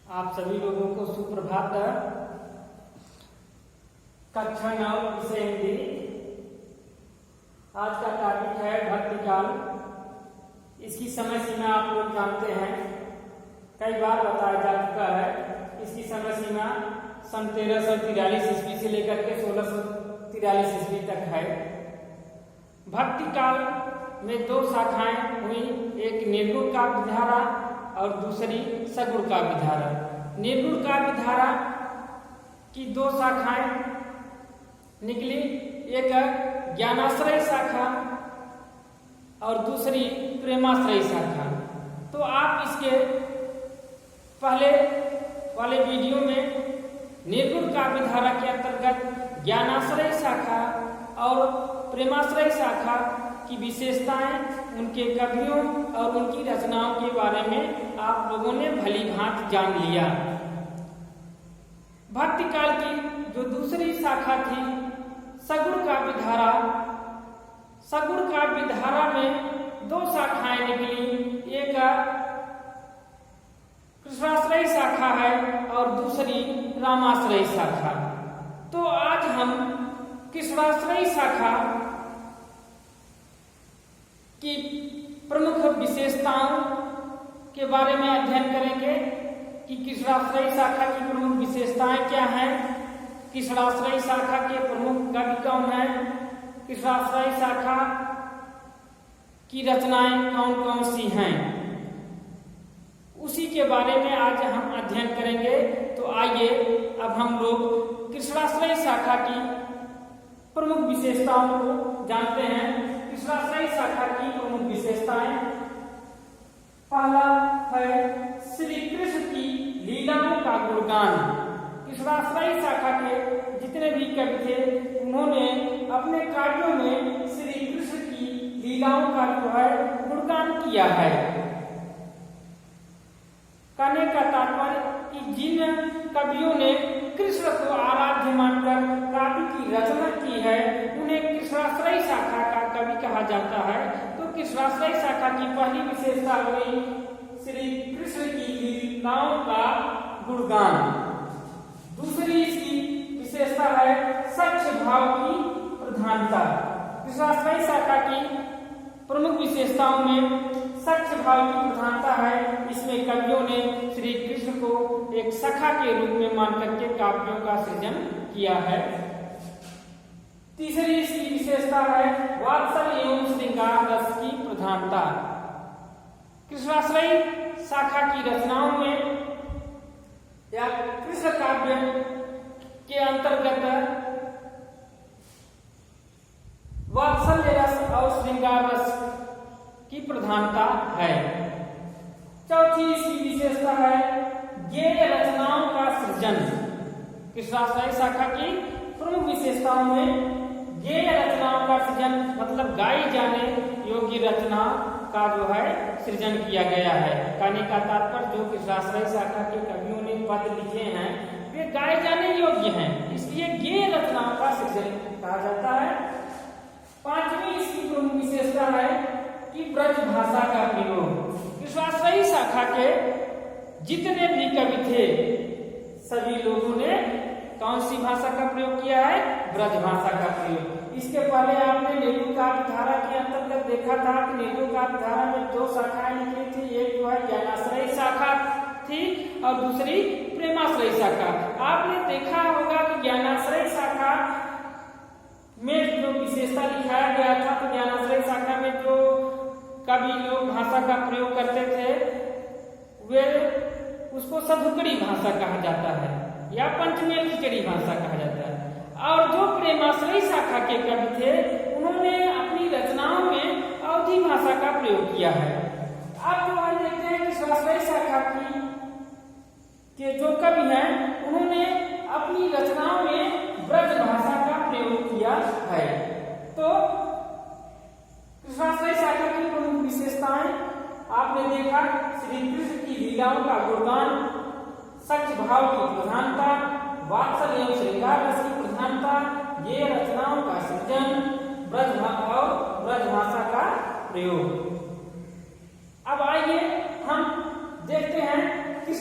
आप सभी लोगों को सुप्रभात। कक्षा 9 विषय हिंदी। आज का टॉपिक है भक्तिकाल। इसकी समय सीमा आप लोग जानते हैं, कई बार बताया जा चुका है। इसकी समय सीमा सन 1343 ईस्वी से लेकर के 1643 ईस्वी तक है। भक्तिकाल में दो शाखाएं हुई, एक निर्गुण काव्य धारा और दूसरी सगुण काव्य धारा। निर्गुण काव्य धारा की दो शाखाएं निकली, एक ज्ञानाश्रय शाखा और दूसरी प्रेमाश्रय शाखा। तो आप इसके पहले वाले वीडियो में निर्गुण काव्य धारा के अंतर्गत ज्ञानाश्रय शाखा और प्रेमाश्रय शाखा की विशेषताएं, उनके कवियों और उनकी रचनाओं के बारे में आप लोगों ने भली भांति जान लिया। भक्तिकाल की जो दूसरी शाखा थी सगुण काव्य धारा। सगुण काव्य धारा में दो शाखाएं निकली, एक कृष्णाश्रय शाखा है और दूसरी रामाश्रय शाखा। तो आज हम कृष्णाश्रय शाखा की प्रमुख विशेषताओं के बारे में अध्ययन करेंगे कि कृष्णाश्रय शाखा की प्रमुख विशेषताएं क्या हैं, कृष्णाश्रय शाखा के प्रमुख कवि कौन हैं, कृष्णाश्रय शाखा की रचनाएं कौन कौन सी हैं, उसी के बारे में आज हम अध्ययन करेंगे। तो आइए अब हम लोग कृष्णाश्रय शाखा की प्रमुख विशेषताओं को जानते हैं। कृष्णाश्रय शाखा की प्रमुख विशेषताएं, पहला है श्री कृष्ण की लीलाओं का गुणगान। कृष्णाश्रय शाखा के जितने भी कवि थे उन्होंने अपने कार्यों में श्री कृष्ण की लीलाओं का जो है गुणगान किया है। कहने का तात्पर्य कि जिन कवियों ने कृष्ण को आराध्य मानकर काव्य की रचना की है उन्हें कृष्णाश्रय शाखा का कवि कहा जाता है। तो कृष्णाश्रय शाखा की पहली विशेषता हुई श्री कृष्ण की लीलाओं का गुणगान। दूसरी इसकी विशेषता है सच्च भाव की प्रधानता। कृष्णाश्रय शाखा की प्रमुख विशेषताओं में सच्च भाव की प्रधानता है। इसमें कवियों ने श्री कृष्ण को एक सखा के रूप में मान करके काव्यों का सृजन किया है। तीसरी इसकी विशेषता है वात्सल्य एवं श्रृंगार रस की प्रधानता। कृष्णाश्रय शाखा की रचनाओं में या कृष्ण काव्य के अंतर्गत वात्सल्य रस और श्रृंगार रस की प्रधानता है। चौथी इसकी विशेषता है गेय रचनाओं का सृजन। कृष्णाश्रय शाखा की प्रमुख विशेषताओं में गेय रचनाओं का सृजन मतलब गाई जाने योग्य रचना का जो है सृजन किया गया है। कहने का तात्पर्य जो कृष्णाश्रय शाखा के कवियों ने पद लिखे हैं वे गाए जाने योग्य हैं, इसलिए गेय रचनाओं का सृजन कहा जाता है। पांचवी इसकी प्रमुख विशेषता है कि ब्रज भाषा का प्रयोग। कृष्णाश्रय शाखा के जितने भी कवि थे सभी लोगों ने कौन सी भाषा का प्रयोग किया है? ब्रज भाषा का प्रयोग। इसके पहले आपने निर्गुण काव्य धारा के अंतर्गत देखा था कि निर्गुण काव्य धारा में दो शाखाएं निकली थी, एक जो है ज्ञानाश्रय शाखा थी और दूसरी प्रेमाश्रय शाखा। आपने देखा होगा कि ज्ञानाश्रय शाखा में जो विशेषता दिखाया गया था तो ज्ञानाश्रय शाखा में जो कवि लोग भाषा का प्रयोग करते थे वे उसको सधुकड़ी भाषा कहा जाता है या पंचमेल खिचड़ी भाषा कहा जाता है। और जो प्रेमाश्रय शाखा के कवि थे उन्होंने अपनी रचनाओं में अवधी भाषा का प्रयोग किया है। आप जो है देखते हैं कि कृष्णाश्रय शाखा की के जो कवि हैं उन्होंने अपनी रचनाओं में ब्रज भाषा का प्रयोग किया है। तो कृष्णाश्रय शाखा की प्रमुख विशेषताएं आपने देखा श्री कृष्ण की लीलाओं का गुणगान, सच्च भाव की प्रधानता, वात्सल्य एवं श्रृंगार रस की प्रधानता, ये रचनाओं का सृजन, ब्रज भाषा का प्रयोग। अब आइए हम देखते हैं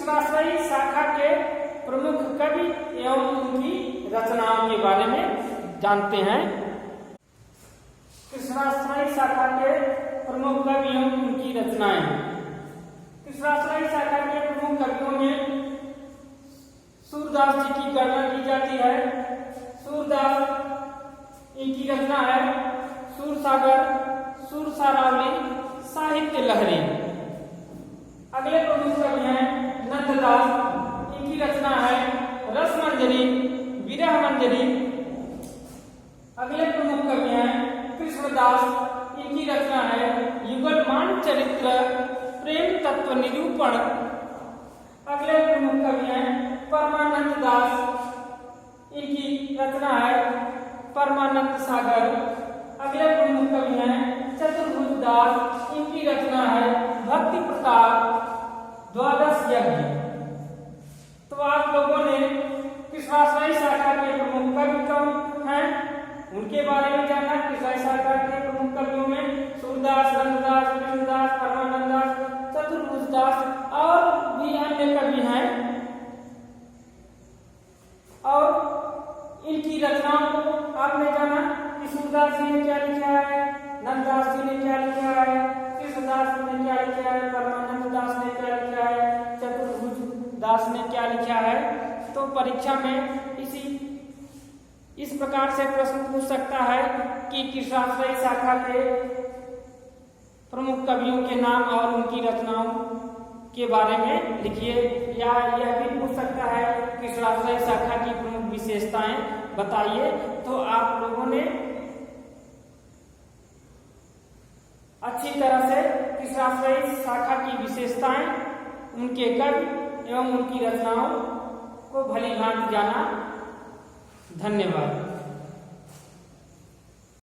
कृष्णाश्रयी शाखा के प्रमुख कवि एवं उनकी रचनाओं के बारे में जानते हैं। कृष्णाश्रयी शाखा के प्रमुख कवि एवं उनकी रचनाएं। कृष्णाश्रयी शाखा के प्रमुख कवियों में सूरदास जी की गणना की जाती है। सूरदास इनकी रचना है सूरसागर, सूरसारावली, साहित्य लहरी। अगले प्रमुख कवि हैं नंददास, इनकी रचना है रसमंजरी, विरह मंजरी। अगले प्रमुख कवि हैं कृष्णदास, इनकी रचना है युगलमान चरित्र, प्रेम तत्व निरूपण। अगले प्रमुख कवि हैं परमानंद दास, इनकी रचना है परमानंद सागर। अगले प्रमुख कवि हैं चतुर्भुज दास, इनकी रचना है भक्ति प्रताप, द्वादश यज्ञ। तो आप लोगों ने कृष्णाश्रयी शाखा के प्रमुख कवि कौन हैं उनके बारे में जाना। कृष्णाश्रयी शाखा के प्रमुख कवियों में सूरदास, नंददास, कृष्णदास, परमानंद दास, चतुर्भुज दास और भी अन्य कवि हैं। और इनकी रचनाओं को आपने जाना कि सूरदास जी ने क्या लिखा है, नंददास जी ने क्या लिखा है, कृष्णदास ने क्या लिखा है, परमानंद दास ने क्या लिखा है, चतुर्भुज दास ने क्या लिखा है। तो परीक्षा में इस प्रकार से प्रश्न पूछ सकता है कि कृष्णाश्रयी शाखा के प्रमुख कवियों के नाम और उनकी रचनाओं के बारे में लिखिए, या यह भी पूछ सकता है कृष्णाश्रयी शाखा की प्रमुख विशेषताएं बताइए। तो आप लोगों ने अच्छी तरह से कृष्णाश्रयी शाखा की विशेषताएं, उनके कवि एवं उनकी रचनाओं को भली भांति जाना। धन्यवाद।